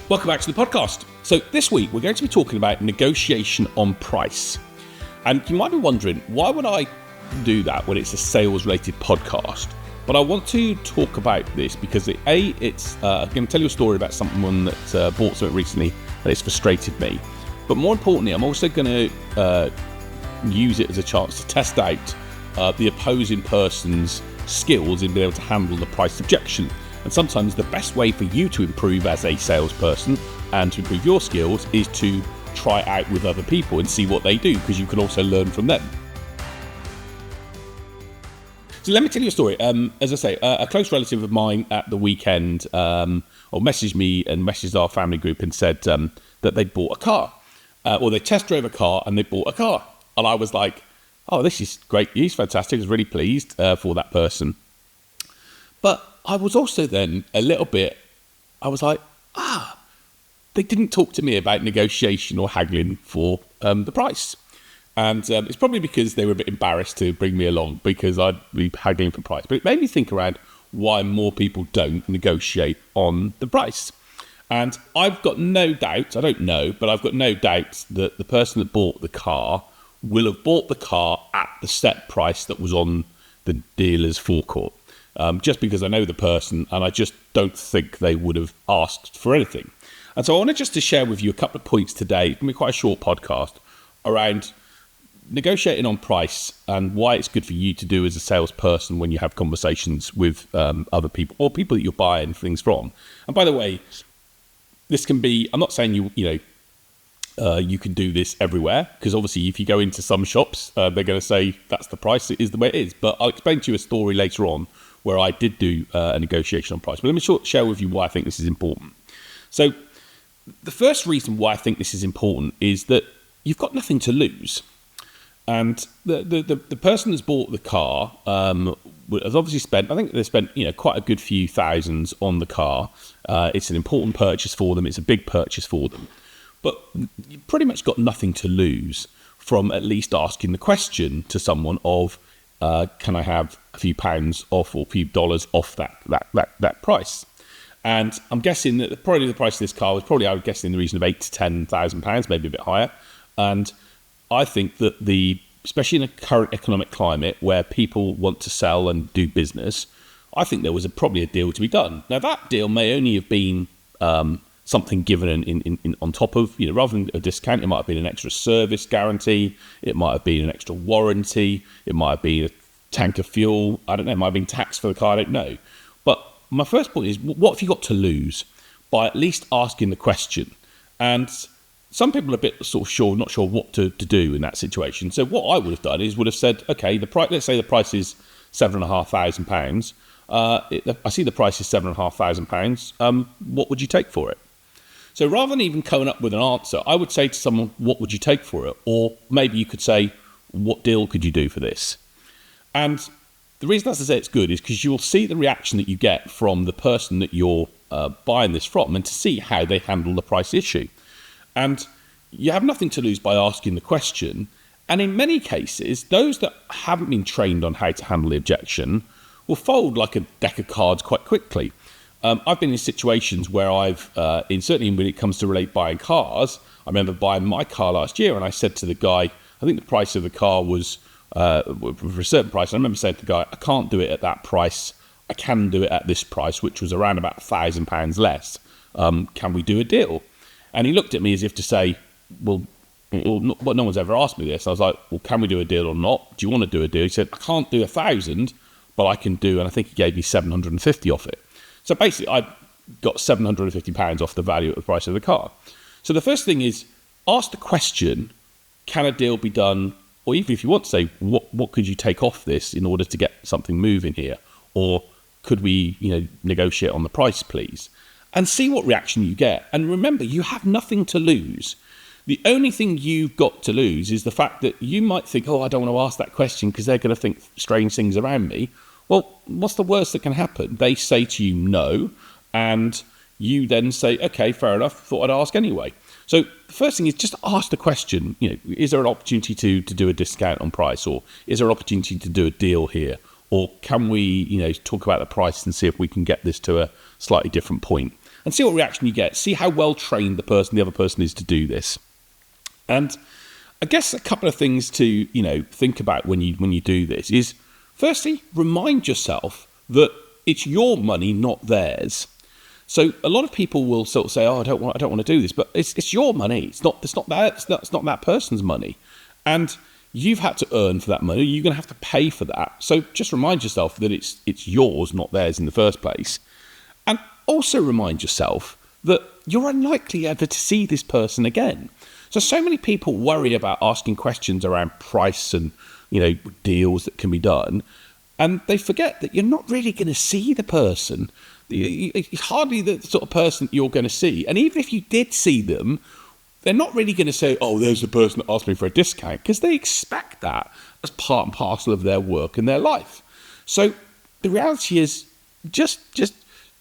Welcome back to the podcast. So this week we're going to be talking about negotiation on price. And you might be wondering, why would I do that when it's a sales-related podcast? But I want to talk about this because I'm going to tell you a story about someone that bought something recently that has frustrated me. But more importantly, I'm also going to use it as a chance to test out the opposing person's skills in being able to handle the price objection. And sometimes the best way for you to improve as a salesperson and to improve your skills is to try it out with other people and see what they do, because you can also learn from them. So let me tell you a story. As I say, a close relative of mine at the weekend messaged me and messaged our family group and said that they'd bought a car. Or they test drove a car and they bought a car. And I was like, oh, this is great news, fantastic. I was really pleased for that person. But I was also then I was like, they didn't talk to me about negotiation or haggling for the price. And it's probably because they were a bit embarrassed to bring me along because I'd be haggling for price. But it made me think around why more people don't negotiate on the price. And I've got no doubt, I don't know, but I've got no doubt that the person that bought the car will have bought the car at the set price that was on the dealer's forecourt. Just because I know the person and I just don't think they would have asked for anything. And so I wanted just to share with you a couple of points today. It's going to be quite a short podcast around negotiating on price and why it's good for you to do as a salesperson when you have conversations with other people or people that you're buying things from. And by the way, this can be, I'm not saying you can do this everywhere, because obviously if you go into some shops, they're going to say that's the price, it is the way it is. But I'll explain to you a story later on where I did do a negotiation on price. But let me share with you why I think this is important. So the first reason why I think this is important is that you've got nothing to lose. And the person that's bought the car has obviously spent, I think they spent quite a good few thousands on the car. It's an important purchase for them. It's a big purchase for them. But you've pretty much got nothing to lose from at least asking the question to someone of, can I have a few pounds off or a few dollars off that price? And I'm guessing that probably the price of this car was probably, I would guess, in the region of £8,000 to £10,000, maybe a bit higher. And I think that especially in a current economic climate where people want to sell and do business, I think there was probably a deal to be done. Now that deal may only have been something given in on top of, rather than a discount. It might have been an extra service guarantee. It might have been an extra warranty. It might have been a tank of fuel. I don't know. It might have been tax for the car. I don't know. But my first point is, what have you got to lose by at least asking the question? And some people are a bit sort of not sure what to do in that situation. So what I would have done is would have said, okay, let's say the price is £7,500. I see the price is £7,500. What would you take for it? So rather than even coming up with an answer, I would say to someone, what would you take for it? Or maybe you could say, what deal could you do for this? And the reason that's to say it's good is because you will see the reaction that you get from the person that you're buying this from and to see how they handle the price issue. And you have nothing to lose by asking the question. And in many cases, those that haven't been trained on how to handle the objection will fold like a deck of cards quite quickly. I've been in situations where certainly when it comes to buying cars, I remember buying my car last year and I said to the guy, I think the price of the car was for a certain price. I remember saying to the guy, I can't do it at that price. I can do it at this price, which was around about £1,000 less. Can we do a deal? And he looked at me as if to say, well, no one's ever asked me this. I was like, well, can we do a deal or not? Do you want to do a deal? He said, I can't do 1,000, but I can do, and I think he gave me 750 off it. So basically, I got £750 off the value of the price of the car. So the first thing is, ask the question, can a deal be done? Or even if you want to say, what could you take off this in order to get something moving here? Or could we, negotiate on the price, please? And see what reaction you get. And remember, you have nothing to lose. The only thing you've got to lose is the fact that you might think, I don't want to ask that question because they're going to think strange things around me. Well, what's the worst that can happen? They say to you no, and you then say, okay, fair enough, thought I'd ask anyway. So the first thing is just ask the question, is there an opportunity to do a discount on price, or is there an opportunity to do a deal here? Or can we, talk about the price and see if we can get this to a slightly different point? and see what reaction you get. See how well trained the other person is to do this. And I guess a couple of things to, think about when you do this is, firstly, remind yourself that it's your money, not theirs. So a lot of people will sort of say, "Oh, I don't want to do this," but it's your money. It's not that person's money, and you've had to earn for that money. You're going to have to pay for that. So just remind yourself that it's yours, not theirs in the first place, and also remind yourself that you're unlikely ever to see this person again. So many people worry about asking questions around price and, deals that can be done. And they forget that you're not really going to see the person. It's hardly the sort of person you're going to see. And even if you did see them, they're not really going to say, "Oh, there's the person that asked me for a discount," because they expect that as part and parcel of their work and their life. So the reality is just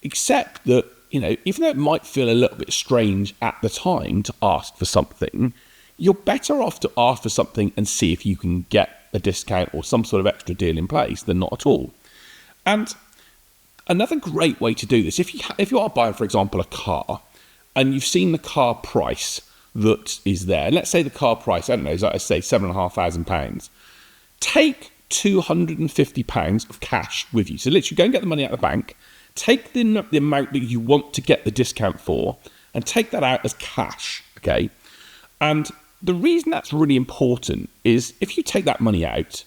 accept that, even though it might feel a little bit strange at the time to ask for something, you're better off to ask for something and see if you can get a discount or some sort of extra deal in place than not at all. And another great way to do this, if you are buying, for example, a car, and you've seen the car price that is there, and let's say the car price, I don't know, is like I say £7,500, take £250 of cash with you. So literally go and get the money out of the bank, take the amount that you want to get the discount for, and take that out as cash, okay? And the reason that's really important is if you take that money out,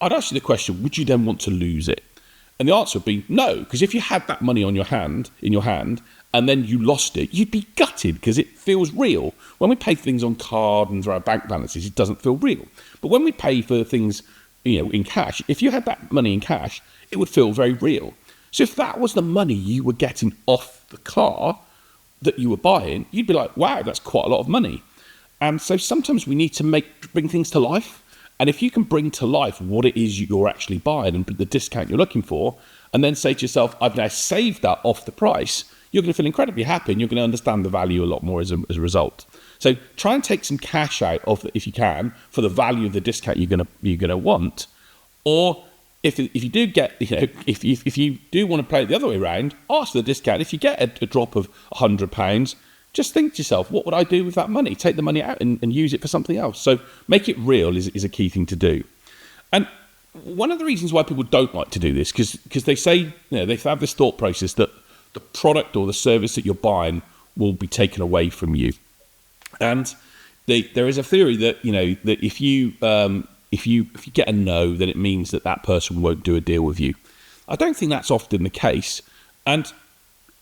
I'd ask you the question, would you then want to lose it? And the answer would be no, because if you had that money in your hand, and then you lost it, you'd be gutted because it feels real. When we pay things on card and through our bank balances, it doesn't feel real. But when we pay for things, in cash, if you had that money in cash, it would feel very real. So if that was the money you were getting off the car that you were buying, you'd be like, wow, that's quite a lot of money. And so sometimes we need to bring things to life. And if you can bring to life what it is you're actually buying and the discount you're looking for, and then say to yourself, I've now saved that off the price, you're going to feel incredibly happy and you're going to understand the value a lot more as a result. So try and take some cash out of it if you can for the value of the discount you're going to want. Or if you do get, if you do want to play it the other way around, ask for the discount. If you get a drop of £100, just think to yourself, what would I do with that money? Take the money out and use it for something else. So make it real is a key thing to do. And one of the reasons why people don't like to do this, because they say, they have this thought process that the product or the service that you're buying will be taken away from you. And there is a theory that, that if you get a no, then it means that person won't do a deal with you. I don't think that's often the case. And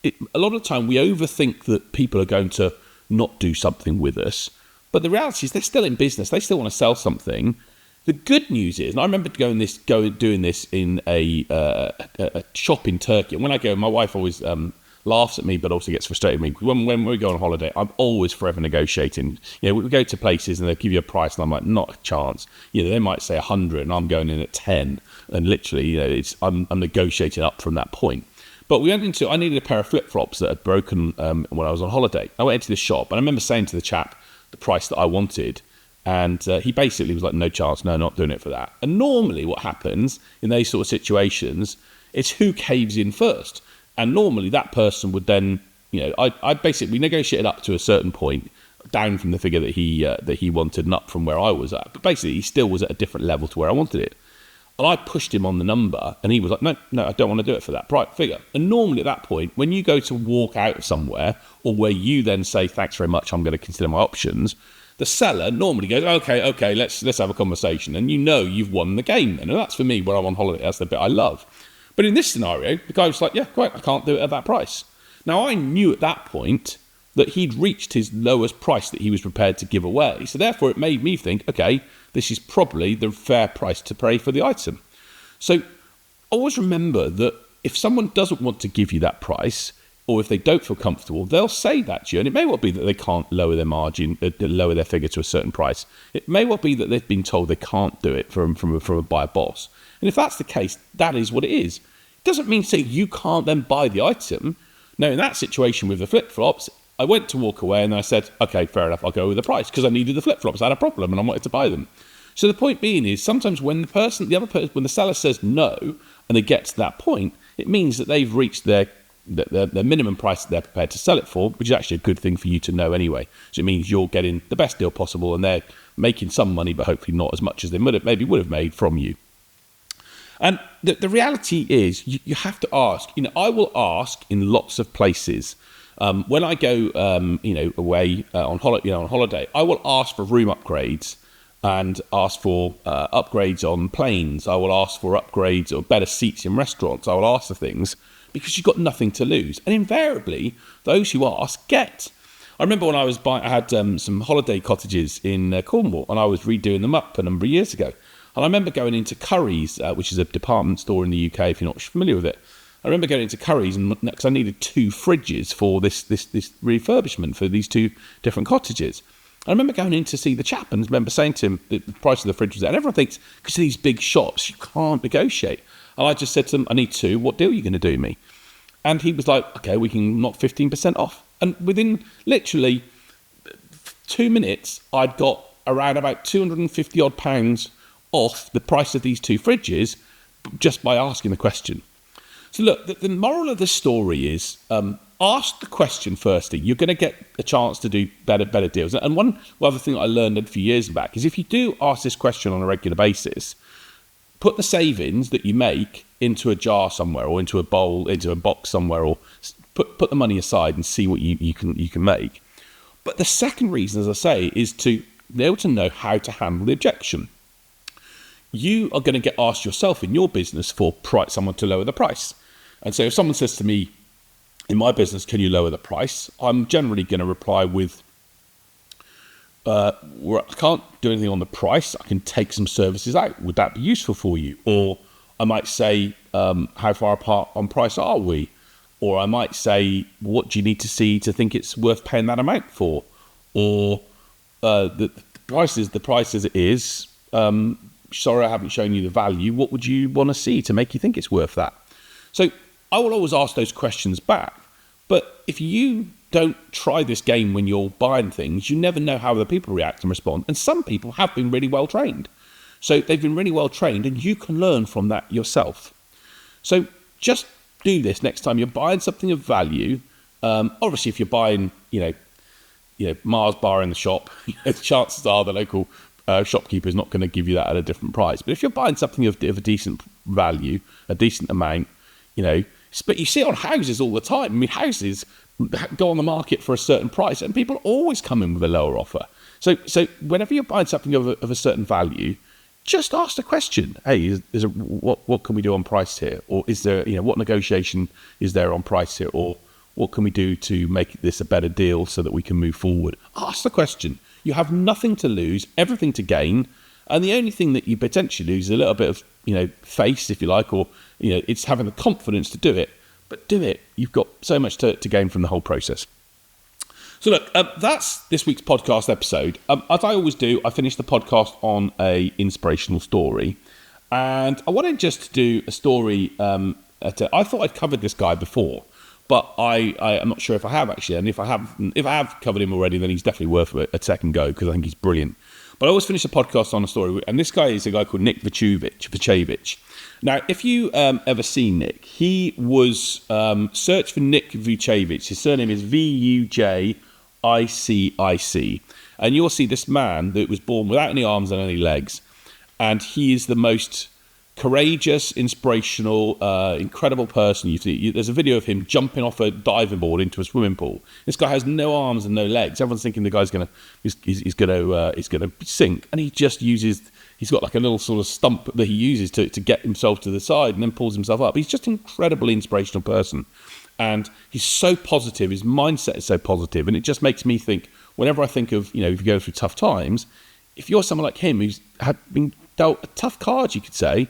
a lot of the time we overthink that people are going to not do something with us. But the reality is they're still in business. They still want to sell something. The good news is, and I remember doing this in a shop in Turkey. And when I go, my wife always laughs at me, but also gets frustrated with me. When we go on holiday, I'm always forever negotiating. We go to places and they'll give you a price, and I'm like, not a chance. They might say 100, and I'm going in at 10, and literally, I'm negotiating up from that point. But I needed a pair of flip-flops that had broken when I was on holiday. I went into this shop, and I remember saying to the chap the price that I wanted, and he basically was like, no chance, no, not doing it for that. And normally what happens in those sort of situations is who caves in first. And normally that person would then, I basically negotiated up to a certain point, down from the figure that he wanted and up from where I was at. But basically he still was at a different level to where I wanted it. And I pushed him on the number, and he was like, no, I don't want to do it for that figure. And normally at that point, when you go to walk out of somewhere, or where you then say, thanks very much, I'm going to consider my options, the seller normally goes, okay, let's have a conversation. And you've won the game then. And that's for me, when I'm on holiday, that's the bit I love. But in this scenario, the guy was like, yeah, great, I can't do it at that price. Now, I knew at that point that he'd reached his lowest price that he was prepared to give away. So therefore, it made me think, okay, this is probably the fair price to pay for the item. So always remember that if someone doesn't want to give you that price, or if they don't feel comfortable, they'll say that to you. And it may well be that they can't lower their margin, lower their figure to a certain price. It may well be that they've been told they can't do it by a boss. And if that's the case, that is what it is. It doesn't mean say you can't then buy the item. Now, in that situation with the flip-flops, I went to walk away and I said, okay, fair enough, I'll go with the price, because I needed the flip-flops. I had a problem and I wanted to buy them. So the point being is, sometimes when when the seller says no and they get to that point, it means that they've reached their the minimum price that they're prepared to sell it for, which is actually a good thing for you to know anyway. So it means you're getting the best deal possible, and they're making some money, but hopefully not as much as they would have made from you. And the reality is, you have to ask. I will ask in lots of places. When I go, away on holiday, I will ask for room upgrades and ask for upgrades on planes. I will ask for upgrades or better seats in restaurants. I will ask for things because you've got nothing to lose. And invariably, those who ask get. I remember when I had some holiday cottages in Cornwall, and I was redoing them up a number of years ago. And I remember going into Curry's, which is a department store in the UK, if you're not familiar with it. I remember going into Curry's because I needed 2 fridges for this refurbishment for these 2 different cottages. I remember going in to see the chap and I remember saying to him the price of the fridge was there. And everyone thinks, because of these big shops, you can't negotiate. And I just said to him, I need 2. What deal are you going to do me? And he was like, okay, we can knock 15% off. And within literally 2 minutes, I'd got around about £250 odd off the price of these 2 fridges just by asking the question. So look, the moral of the story is ask the question firstly. You're going to get a chance to do better deals. And one other thing I learned a few years back is if you do ask this question on a regular basis, put the savings that you make into a jar somewhere or into a bowl, into a box somewhere, or put the money aside and see what you can make. But the second reason, as I say, is to be able to know how to handle the objection. You are going to get asked yourself in your business for someone to lower the price. And so if someone says to me, in my business, can you lower the price? I'm generally going to reply with, I can't do anything on the price. I can take some services out. Would that be useful for you? Or I might say, how far apart on price are we? Or I might say, what do you need to see to think it's worth paying that amount for? Or the price is the price as it is. Sorry, I haven't shown you the value. What would you want to see to make you think it's worth that? So I will always ask those questions back. But if you don't try this game when you're buying things, you never know how other people react and respond. And some people have been really well trained. So they've been really well trained, and you can learn from that yourself. So just do this next time you're buying something of value. Obviously, if you're buying, Mars bar in the shop, chances are the local shopkeeper is not going to give you that at a different price. But if you're buying something of a decent value, a decent amount, but you see it on houses all the time. I mean, houses go on the market for a certain price, and people always come in with a lower offer. So whenever you're buying something of a certain value, just ask the question: hey, what can we do on price here? Or is there, what negotiation is there on price here? Or what can we do to make this a better deal so that we can move forward? Ask the question. You have nothing to lose, everything to gain, and the only thing that you potentially lose is a little bit of, face, if you like, or, it's having the confidence to do it. But do it. You've got so much to gain from the whole process. So look, that's this week's podcast episode. As I always do, I finish the podcast on a inspirational story. And I wanted just to do a story. I thought I'd covered this guy before, but I'm not sure if I have actually. And if I have covered him already, then he's definitely worth a second go because I think he's brilliant. But I always finish the podcast on a story, and this guy is a guy called Nick Vucevic. Now, if you ever seen Nick, he was search for Nick Vucevic. His surname is Vujic, and you'll see this man that was born without any arms and any legs, and he is the most courageous, inspirational, incredible person. There's a video of him jumping off a diving board into a swimming pool. This guy has no arms and no legs. Everyone's thinking the guy's gonna sink, and he just uses. He's got like a little sort of stump that he uses to get himself to the side and then pulls himself up. He's just an incredibly inspirational person, and he's so positive. His mindset is so positive, and it just makes me think. Whenever I think of if you go through tough times, if you're someone like him who's been dealt a tough card, you could say.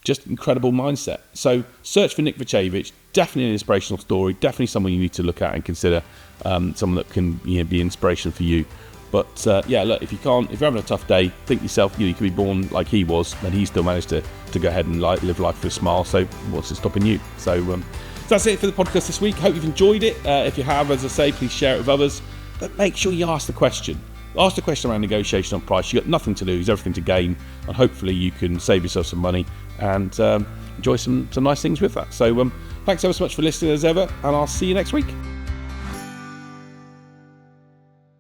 Just incredible mindset. So search for Nick Vucevic. Definitely an inspirational story. Definitely someone you need to look at and consider. Someone that can be inspiration for you. But look, if you're having a tough day, think yourself, you could be born like he was, and he still managed to go ahead and live life with a smile. So what's stopping you? So that's it for the podcast this week. Hope you've enjoyed it. If you have, as I say, please share it with others. But make sure you ask the question. Ask the question around negotiation on price. You've got nothing to lose, everything to gain, and hopefully you can save yourself some money and enjoy some nice things with that. So Thanks ever so much for listening as ever, and I'll see you next week.